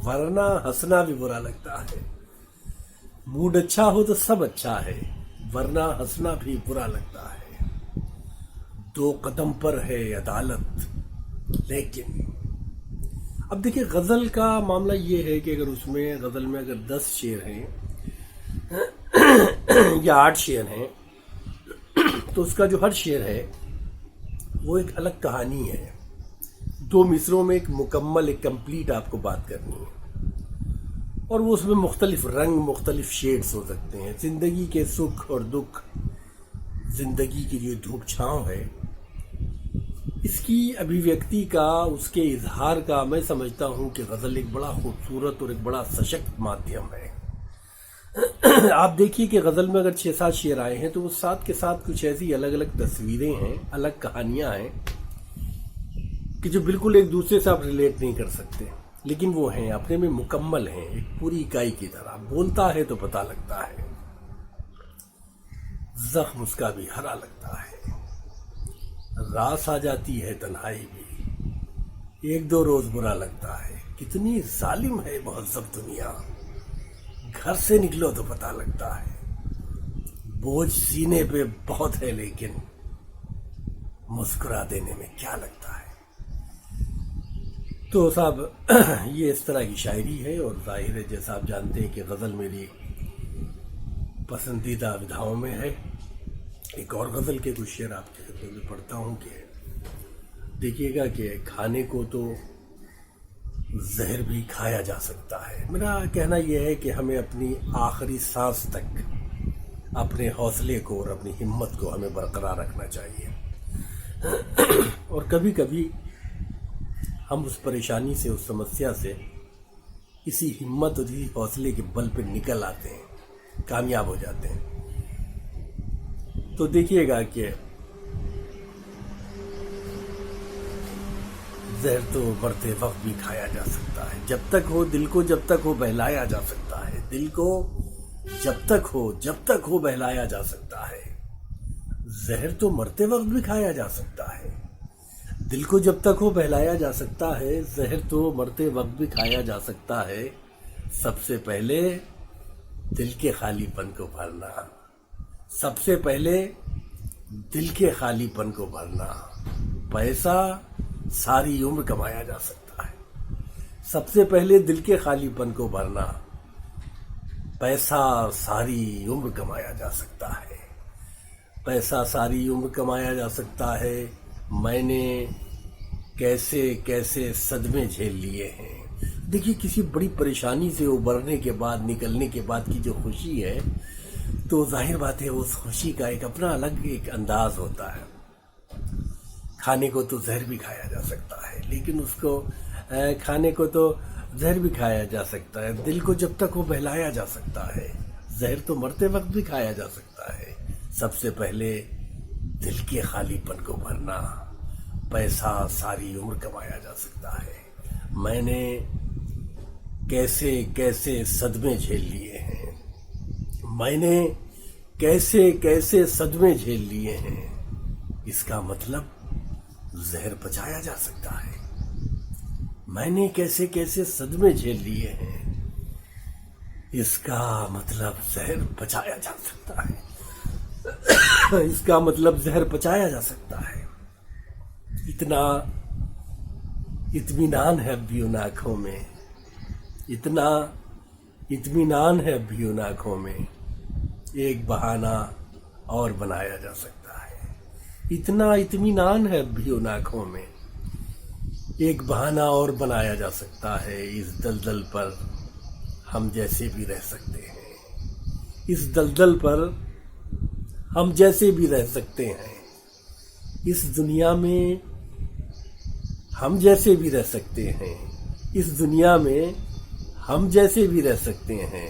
D: वरना हंसना भी बुरा लगता है। मूड अच्छा हो तो सब अच्छा है, वरना हंसना भी बुरा लगता है। 2 कदम पर है अदालत लेकिन। अब देखिए, गज़ल का मामला ये है कि अगर उसमें गज़ल में अगर 10 शेर हैं या 8 शेर हैं, तो उसका जो हर शेर है वो एक अलग कहानी है। 2 मिसरों में एक मुकम्मल, एक कंप्लीट आपको बात करनी है और वो उसमें मुख्तलिफ रंग, मुख्तलिफ शेड्स हो सकते हैं। ज़िंदगी के सुख और दुख, ज़िंदगी की जो धूप छाँव है, इसकी अभिव्यक्ति का, उसके इजहार का मैं समझता हूँ कि गज़ल एक बड़ा खूबसूरत और एक बड़ा सशक्त माध्यम है। आप देखिए कि गज़ल में अगर 6-7 शेर आए हैं तो वो साथ के साथ कुछ ऐसी अलग अलग तस्वीरें हैं, अलग कहानियाँ हैं कि जो बिल्कुल एक दूसरे से आप रिलेट नहीं कर सकते, लेकिन वो हैं, अपने में मुकम्मल हैं, एक पूरी इकाई की तरह। बोलता है तो पता लगता है, ज़ख्म उसका भी हरा लगता है। रास आ जाती है तन्हाई भी, 1-2 रोज़ बुरा लगता है। कितनी जालिम है मुहज़्ज़ब दुनिया, घर से निकलो तो पता लगता है। बोझ सीने पे बहुत है लेकिन, मुस्कुरा देने में क्या लगता है। तो साहब, ये इस तरह की शायरी है और जाहिर है, जैसा आप जानते हैं कि गज़ल मेरी पसंदीदा विधाओं में है। एक और गज़ल के कुछ शेर आपके खिदमत में पढ़ता हूँ कि देखिएगा कि खाने को तो जहर भी खाया जा सकता है। मेरा कहना यह है कि हमें अपनी आखिरी सांस तक अपने हौसले को और अपनी हिम्मत को हमें बरकरार रखना चाहिए। और कभी कभी हम उस परेशानी से, उस समस्या से इसी हिम्मत और इसी हौसले के बल पे निकल आते हैं, कामयाब हो जाते हैं। तो देखिएगा कि जहर तो मरते वक्त भी खाया जा सकता है। जब तक हो दिल को, जब तक हो बहलाया जा सकता है। दिल को जब तक हो बहलाया जा सकता है। जहर तो मरते वक्त भी खाया जा सकता है। दिल को जब तक हो बहलाया जा सकता है। जहर तो मरते वक्त भी खाया जा सकता है। सबसे पहले दिल के खालीपन को भरना। सबसे पहले दिल के खालीपन को भरना। पैसा सारी उम्र कमाया जा सकता है। सबसे पहले दिल के खालीपन को भरना। पैसा सारी उम्र कमाया जा सकता है। पैसा सारी उम्र कमाया जा सकता है। मैंने कैसे कैसे सदमे झेल लिए हैं। देखिए, किसी बड़ी परेशानी से उबरने के बाद, निकलने के बाद की जो खुशी है, तो जाहिर बात है उस खुशी का एक अपना अलग एक अंदाज होता है। खाने को तो जहर भी खाया जा सकता है, लेकिन उसको खाने को तो जहर भी खाया जा सकता है। दिल को जब तक हो बहलाया जा सकता है। जहर तो मरते वक्त भी खाया जा सकता है। सबसे पहले दिल के खालीपन को भरना। पैसा सारी उम्र कमाया जा सकता है। मैंने कैसे कैसे सदमे झेल लिए हैं। मैंने कैसे कैसे सदमे झेल लिए हैं। इसका मतलब जहर पचाया जा सकता है। मैंने कैसे कैसे सदमे झेल लिए हैं। इसका मतलब जहर पचाया जा सकता है। इसका मतलब जहर पचाया जा सकता है। इतना इत्मीनान है अब भी उन आंखों में। इतना इत्मीनान है अब भी उन आंखों में। एक बहाना और बनाया जा सकता है। इतना इत्मीनान है अब भी उन आंखों में। एक बहाना और बनाया जा सकता है। इस दलदल पर हम जैसे भी रह सकते हैं। इस दलदल पर हम जैसे भी रह सकते हैं। इस दुनिया में हम जैसे भी रह सकते हैं। इस दुनिया में हम जैसे भी रह सकते हैं।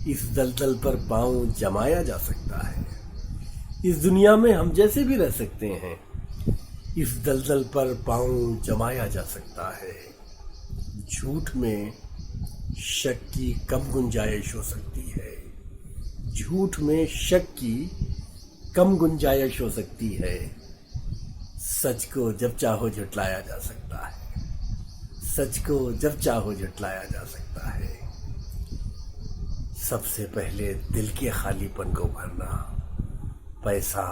D: इस दलदल पर पांव जमाया जा सकता है। इस दुनिया में हम जैसे भी रह सकते हैं। इस दलदल पर पांव जमाया जा सकता है। झूठ में शक की कम गुंजाइश हो सकती है। झूठ में शक की कम गुंजाइश हो सकती है। सच को जब चाहो झुटलाया जा सकता है। सच को जब चाहो झुटलाया जा सकता है। सबसे पहले दिल के खालीपन को भरना। पैसा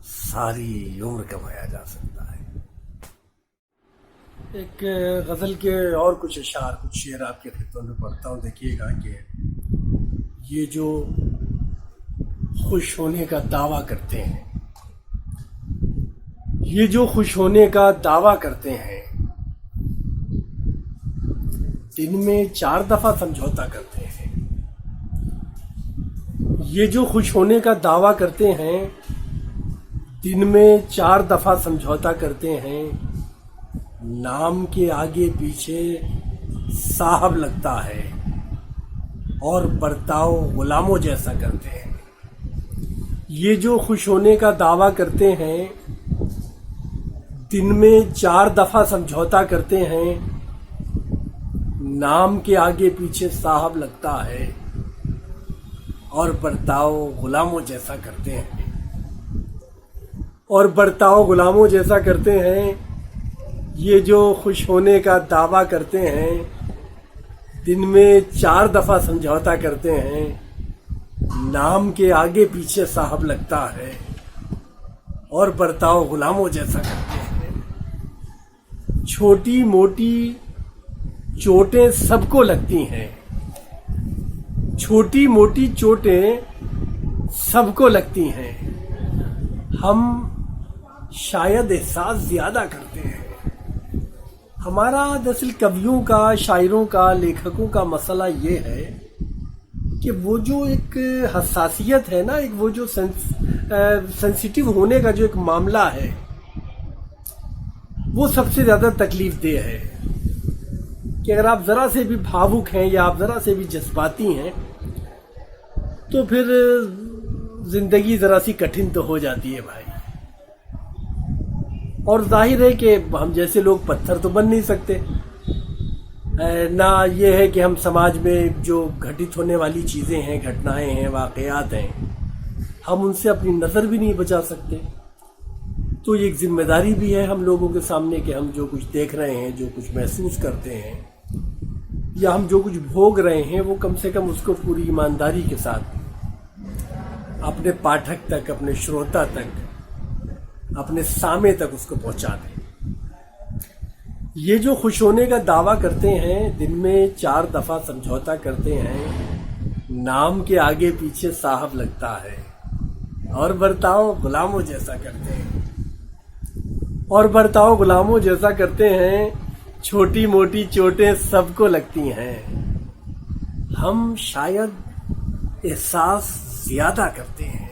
D: सारी उम्र कमाया जा सकता है। एक गज़ल के और कुछ अशार, कुछ शेर आपके खिदमत में पढ़ता हूँ। देखिएगा कि ये जो खुश होने का दावा करते हैं, ये जो खुश होने का दावा करते हैं, दिन में 4 दफा समझौता करते हैं। ये जो खुश होने का दावा करते हैं, दिन में 4 दफा समझौता करते हैं। नाम के आगे पीछे साहब लगता है और बर्ताव गुलामों जैसा करते हैं। ये जो खुश होने का दावा करते हैं, दिन में 4 दफा समझौता करते हैं। नाम के आगे पीछे साहब लगता है और बर्ताव गुलामों जैसा करते हैं। और बर्ताव गुलामों जैसा करते हैं। ये जो खुश होने का दावा करते हैं, दिन में 4 दफा समझौता करते हैं। नाम के आगे पीछे साहब लगता है और बर्ताव गुलामों जैसा करते हैं। छोटी मोटी चोटें सबको लगती हैं। छोटी मोटी चोटें सबको लगती हैं। हम शायद एहसास ज्यादा करते हैं। हमारा दरअसल कवियों का, शायरों का, लेखकों का मसला ये है कि वो जो एक हसासियत है ना, एक वो जो सेंसिटिव होने का जो एक मामला है, वो सबसे ज्यादा तकलीफ देह है। कि अगर आप जरा से भी भावुक हैं या आप जरा से भी जज्बाती हैं तो फिर जिंदगी जरा सी कठिन तो हो जाती है भाई। और जाहिर है कि हम जैसे लोग पत्थर तो बन नहीं सकते ना। ये है कि हम समाज में जो घटित होने वाली चीज़ें हैं, घटनाएं हैं, वाक़यात हैं, हम उनसे अपनी नज़र भी नहीं बचा सकते। तो ये एक जिम्मेदारी भी है हम लोगों के सामने कि हम जो कुछ देख रहे हैं, जो कुछ महसूस करते हैं या हम जो कुछ भोग रहे हैं, वो कम से कम उसको पूरी ईमानदारी के साथ अपने पाठक तक, अपने श्रोता तक, अपने सामे तक उसको पहुंचा दें। ये जो खुश होने का दावा करते हैं, दिन में 4 दफा समझौता करते हैं, नाम के आगे पीछे साहब लगता है, और बर्ताव गुलामों जैसा करते हैं, और बर्ताव गुलामों जैसा करते हैं, छोटी मोटी चोटें सबको लगती हैं। हम शायद एहसास ज्यादा करते हैं,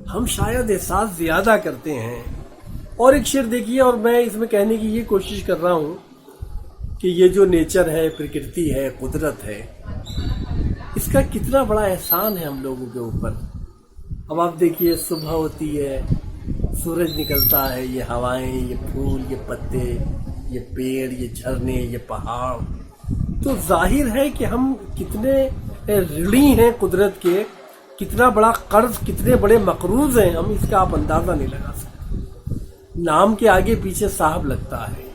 D: हम शायद एहसास ज्यादा करते हैं। और एक शेर देखिए, और मैं इसमें कहने की ये कोशिश कर रहा हूँ कि ये जो नेचर है, प्रकृति है, कुदरत है, इसका कितना बड़ा एहसान है हम लोगों के ऊपर। अब आप देखिए, सुबह होती है, सूरज निकलता है, ये हवाएं, ये फूल, ये पत्ते, ये पेड़, ये झरने, ये पहाड़, तो जाहिर है कि हम कितने ऋणी हैं कुदरत के, कितना बड़ा कर्ज, कितने बड़े मकरूज हैं हम, इसका आप अंदाजा नहीं लगा सकते। नाम के आगे पीछे साहब लगता है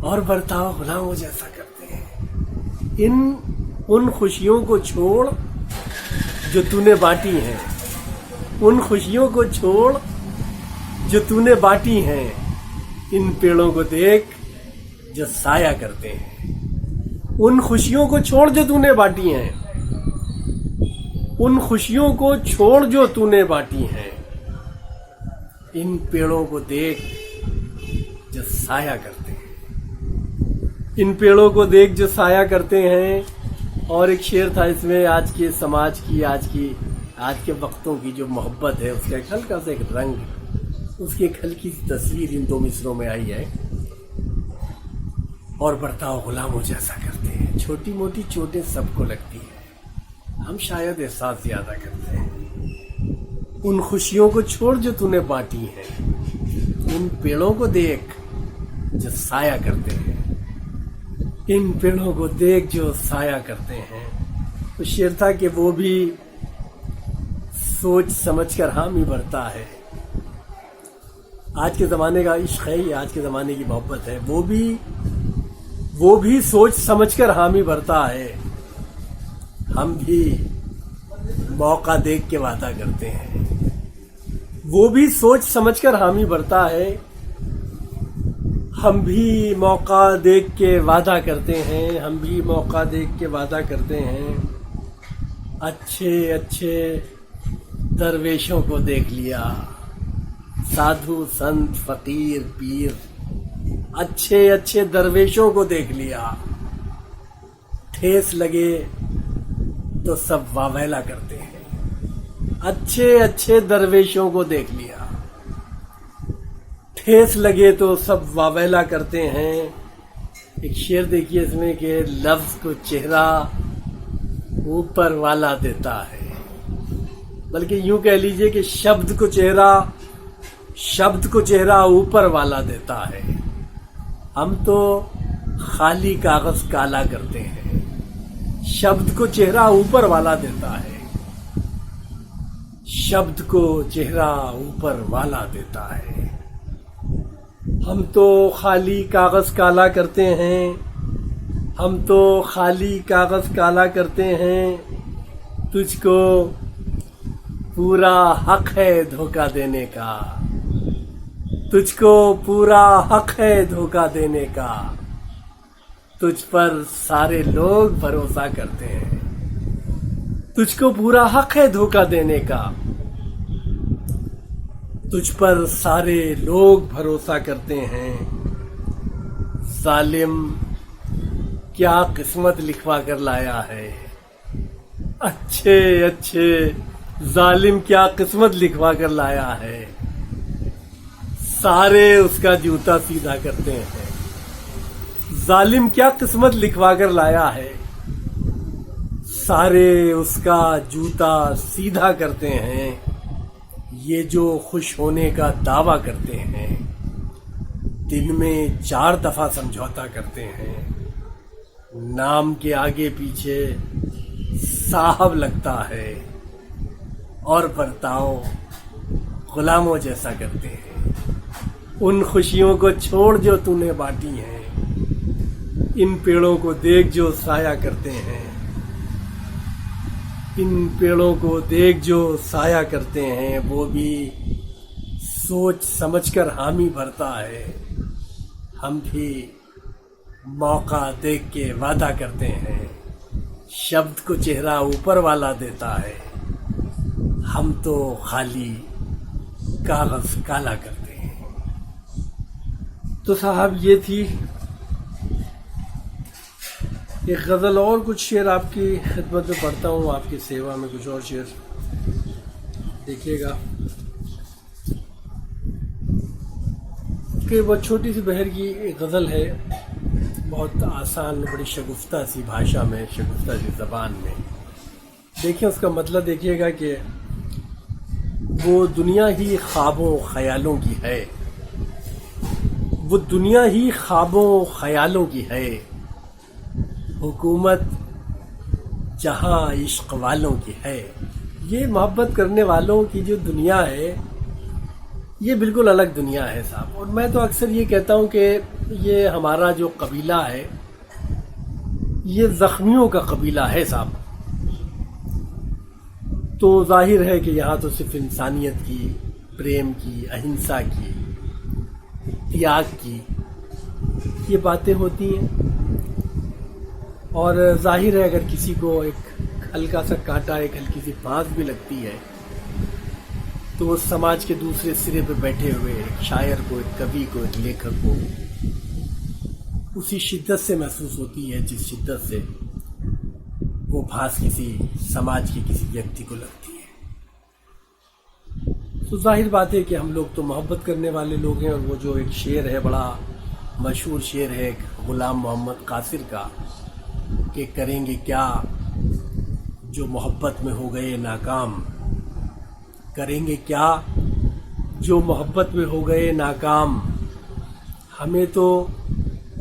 D: और बर्ताव गुलामों जैसा करते हैं। उन खुशियों को छोड़ जो तूने बांटी हैं, उन खुशियों को छोड़ जो तूने बांटी हैं, इन पेड़ों को देख जो साया करते हैं। उन खुशियों को छोड़ जो तूने बांटी हैं, उन खुशियों को छोड़ जो तूने बांटी हैं, इन पेड़ों को देख जो साया करते हैं, इन पेड़ों को देख जो साया करते हैं। और एक शेर था इसमें, आज के समाज की, आज के वक्तों की जो मोहब्बत है, उसका एक हल्का सा एक रंग, उसकी एक हल्की सी तस्वीर इन 2 मिसरों में आई है। और बर्ताव गुलामों जैसा करते हैं, छोटी मोटी चोटें सबको लगती है, हम शायद एहसास ज्यादा करते हैं। उन खुशियों को छोड़ जो तूने बांटी है, इन पेड़ों को देख जो साया करते हैं, इन पेड़ों को देख जो साया करते हैं। तो शेर था कि वो भी सोच समझकर हामी भरता है। आज के ज़माने का इश्क है ये, आज के ज़माने की मोहब्बत है, वो भी सोच समझकर हामी भरता है। हम भी मौका देख के वादा करते हैं, वो भी सोच समझकर हामी भरता है। हम भी मौका देख के वादा करते हैं, हम भी मौका देख के वादा करते हैं। अच्छे अच्छे दरवेशों को देख लिया, साधु संत फकीर पीर, अच्छे अच्छे दरवेशों को देख लिया। ठेस लगे तो सब वावेला करते हैं, अच्छे अच्छे दरवेशों को देख लिया। ठेस लगे तो सब वावेला करते हैं। एक शेर देखिए इसमें कि लफ्ज को चेहरा ऊपर वाला देता है, बल्कि यूं कह लीजिए कि शब्द को चेहरा ऊपर वाला देता है। हम तो खाली कागज काला करते हैं, शब्द को चेहरा ऊपर वाला देता है, शब्द को चेहरा ऊपर वाला देता है। हम तो खाली कागज काला करते हैं, हम तो खाली कागज काला करते हैं। तुझको पूरा हक है धोखा देने का, तुझको पूरा हक है धोखा देने का। तुझ पर सारे लोग भरोसा करते हैं, तुझको पूरा हक है धोखा देने का। तुझ पर सारे लोग भरोसा करते हैं। जालिम क्या किस्मत लिखवा कर लाया है, अच्छे अच्छे जालिम क्या किस्मत लिखवा कर लाया है, सारे उसका जूता सीधा करते हैं। जालिम क्या किस्मत लिखवा कर लाया है, सारे उसका जूता सीधा करते हैं। ये जो खुश होने का दावा करते हैं, दिन में 4 दफा समझौता करते हैं। नाम के आगे पीछे साहब लगता है और बर्ताव गुलामों जैसा करते हैं। उन खुशियों को छोड़ जो तूने बांटी हैं, इन पेड़ों को देख जो साया करते हैं, इन पेड़ों को देख जो साया करते हैं, वो भी सोच समझकर हामी भरता है। हम भी मौका देख के वादा करते हैं, शब्द को चेहरा ऊपर वाला देता है, हम तो खाली कागज काला करते हैं। तो साहब ये थी एक गज़ल। और कुछ शेर आपकी खिदमत में पढ़ता हूँ, आपकी सेवा में कुछ और शेर देखिएगा कि बहुत छोटी सी बहर की एक गज़ल है, बहुत आसान, बड़ी शगुफ्ता सी भाषा में, शगुफ्ता सी ज़बान में। देखिए उसका मतलब देखिएगा कि वो दुनिया ही ख्वाबों ख्यालों की है, वो दुनिया ही ख्वाबों ख्यालों की है, हुकूमत जहां इश्क वालों की है। ये मोहब्बत करने वालों की जो दुनिया है, ये बिल्कुल अलग दुनिया है साहब। और मैं तो अक्सर ये कहता हूँ कि ये हमारा जो कबीला है, ये जख्मियों का कबीला है साहब। तो जाहिर है कि यहाँ तो सिर्फ इंसानियत की, प्रेम की, अहिंसा की, त्याग की ये बातें होती हैं। और जाहिर है अगर किसी को एक हल्का सा कांटा, एक हल्की सी बांस भी लगती है, तो वो समाज के दूसरे सिरे पे बैठे हुए एक शायर को, एक कवि को, एक लेखक को उसी शिद्दत से महसूस होती है जिस शिद्दत से वो भास किसी समाज के किसी व्यक्ति को लगती है। तो जाहिर बात है कि हम लोग तो मोहब्बत करने वाले लोग हैं। और वो जो एक शेर है, बड़ा मशहूर शेर है गुलाम मोहम्मद कासिर का, कि करेंगे क्या जो मोहब्बत में हो गए नाकाम, करेंगे क्या जो मोहब्बत में हो गए नाकाम, हमें तो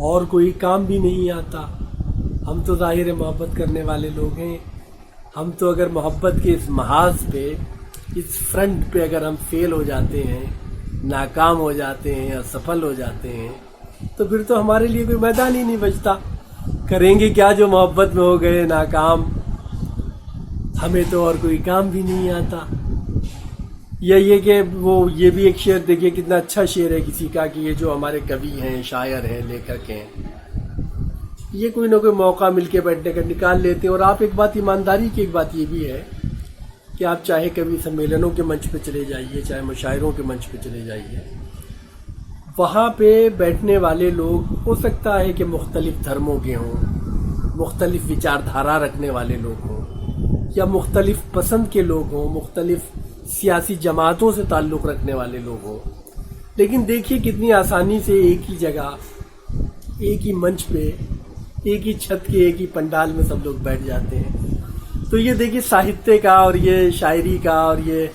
D: और कोई काम भी नहीं आता। हम तो जाहिर है मोहब्बत करने वाले लोग हैं। हम तो अगर मोहब्बत के इस महाज पे, इस फ्रंट पे अगर हम फेल हो जाते हैं, नाकाम हो जाते हैं, असफल हो जाते हैं, तो फिर तो हमारे लिए कोई मैदान ही नहीं बचता। करेंगे क्या जो मोहब्बत में हो गए नाकाम, हमें तो और कोई काम भी नहीं आता। या ये कि वो ये भी एक शेर देखिए कितना अच्छा शेर है किसी का, कि ये जो हमारे कवि हैं, शायर हैं, लेखक हैं, ये कोई ना कोई मौका मिलके बैठने का निकाल लेते हैं। और आप एक बात, ईमानदारी की एक बात ये भी है कि आप चाहे कवि सम्मेलनों के मंच पे चले जाइए, चाहे मुशायरों के मंच पे चले जाइए, वहाँ पे बैठने वाले लोग हो सकता है कि मुख्तलिफ धर्मों के हों, मुख्तलिफ विचारधारा रखने वाले लोग हों, या मुख्तलिफ पसंद के लोग हों, मुख्तलिफ सियासी जमातों से ताल्लुक़ रखने वाले लोग हों। लेकिन देखिए कितनी आसानी से एक ही जगह, एक ही मंच पे, एक ही छत के एक ही पंडाल में सब लोग बैठ जाते हैं। तो ये देखिए साहित्य का और ये शायरी का और ये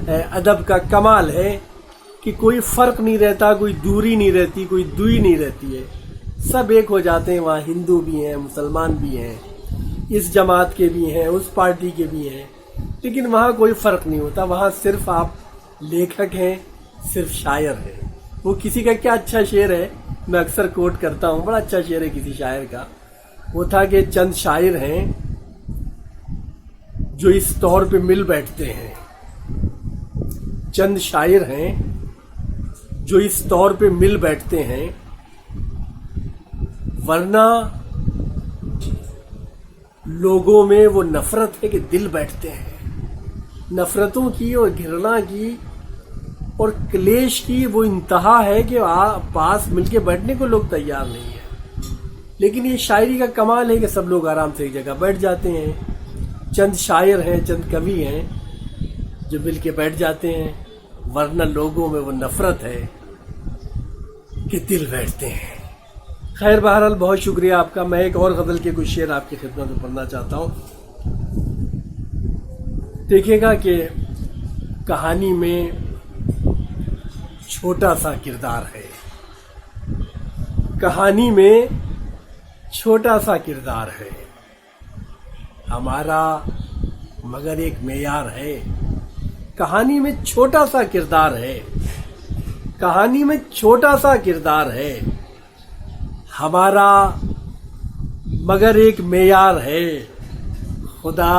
D: अदब का कमाल है कि कोई फ़र्क नहीं रहता, कोई दूरी नहीं रहती, कोई दुई नहीं रहती है, सब एक हो जाते हैं। वहाँ हिंदू भी हैं, मुसलमान भी हैं, इस जमात के भी हैं, उस पार्टी के भी हैं, लेकिन वहाँ कोई फ़र्क नहीं होता। वहाँ सिर्फ आप लेखक हैं, सिर्फ शायर हैं। वो किसी का क्या अच्छा शेर है, मैं अक्सर कोट करता हूँ, बड़ा अच्छा शेर है किसी शायर का। वो था कि चंद शायर हैं जो इस तौर पे मिल बैठते हैं, चंद शायर हैं जो इस तौर पे मिल बैठते हैं, वरना लोगों में वो नफरत है कि दिल बैठते हैं। नफरतों की और घृणा की और क्लेश की वो इंतहा है कि पास मिलके बैठने को लोग तैयार नहीं है। लेकिन ये शायरी का कमाल है कि सब लोग आराम से एक जगह बैठ जाते हैं। चंद शायर हैं, चंद कवि हैं जो मिल के बैठ जाते हैं, वरना लोगों में वो नफरत है कि दिल बैठते हैं। खैर, बहरहाल बहुत शुक्रिया आपका। मैं एक और गज़ल के कुछ शेर आपकी खिदमत में पढ़ना चाहता हूँ। देखिएगा कि कहानी में छोटा सा किरदार है, कहानी में छोटा सा किरदार है हमारा, मगर एक मेयार है। कहानी में छोटा सा किरदार है, कहानी में छोटा सा किरदार है हमारा, मगर एक मेयार है। खुदा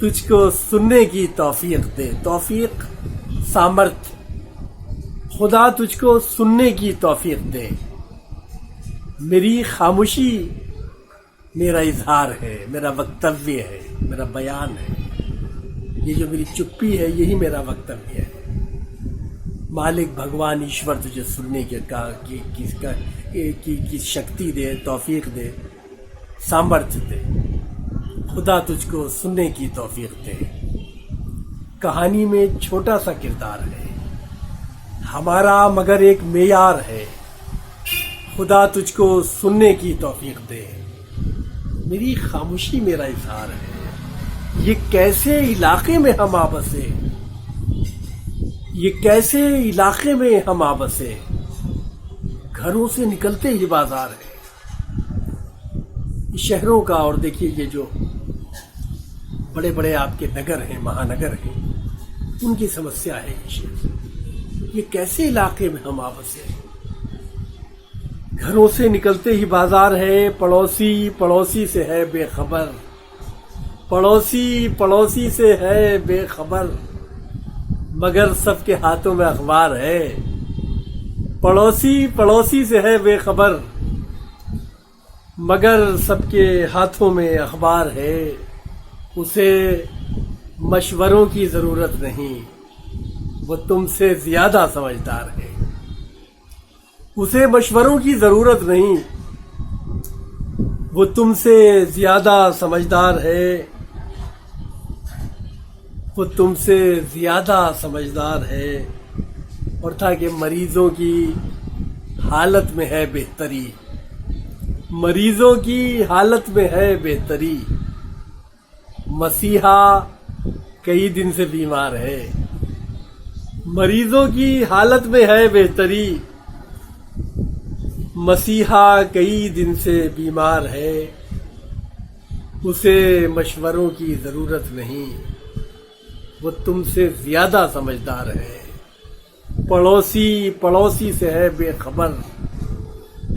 D: तुझको सुनने की तौफीक दे, तौफीक सामर्थ्य, खुदा तुझको सुनने की तौफीक दे। मेरी खामोशी मेरा इजहार है, मेरा वक्तव्य है, मेरा बयान है। ये जो मेरी चुप्पी है यही मेरा वक्तव्य है। मालिक भगवान ईश्वर तुझे सुनने के की शक्ति दे, तौफीक दे, सामर्थ्य दे। खुदा तुझको सुनने की तौफीक दे। कहानी में छोटा सा किरदार है हमारा, मगर एक मेयार है। खुदा तुझको सुनने की तौफीक दे। मेरी खामोशी मेरा इजहार है। ये कैसे इलाके में हम आबसे, ये कैसे इलाके में हम आबसे, घरों से निकलते ही बाजार है। शहरों का, और देखिए ये जो बड़े बड़े आपके नगर हैं, महानगर हैं, उनकी समस्या है ये कैसे इलाके में हम आबसे, घरों से निकलते ही बाजार है। पड़ोसी पड़ोसी से है बेखबर, पड़ोसी पड़ोसी से है बेखबर, मगर सबके हाथों में अखबार है। पड़ोसी पड़ोसी से है बेखबर, मगर सबके हाथों में अखबार है। उसे मशवरों की जरूरत नहीं, वो तुमसे ज्यादा समझदार है। उसे मशवरों की जरूरत नहीं, वो तुमसे ज्यादा समझदार है। वो तुमसे ज्यादा समझदार है। और था कि मरीजों की हालत में है बेहतरी, मरीजों की हालत में है बेहतरी। मसीहा कई दिन से बीमार है, मरीजों की हालत में है बेहतरी। मसीहा कई दिन से बीमार है, उसे मशवरों की जरूरत नहीं, वो तुमसे ज्यादा समझदार है। पड़ोसी पड़ोसी से है बेखबर,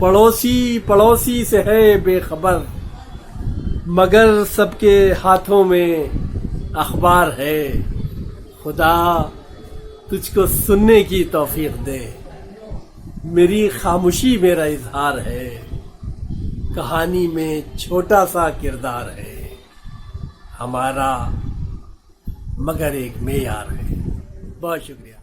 D: पड़ोसी पड़ोसी से है बेखबर, मगर सबके हाथों में अखबार है। खुदा तुझको सुनने की तौफीक दे। मेरी खामोशी मेरा इजहार है। कहानी में छोटा सा किरदार है हमारा, मगर एक मेयार है। बहुत शुक्रिया।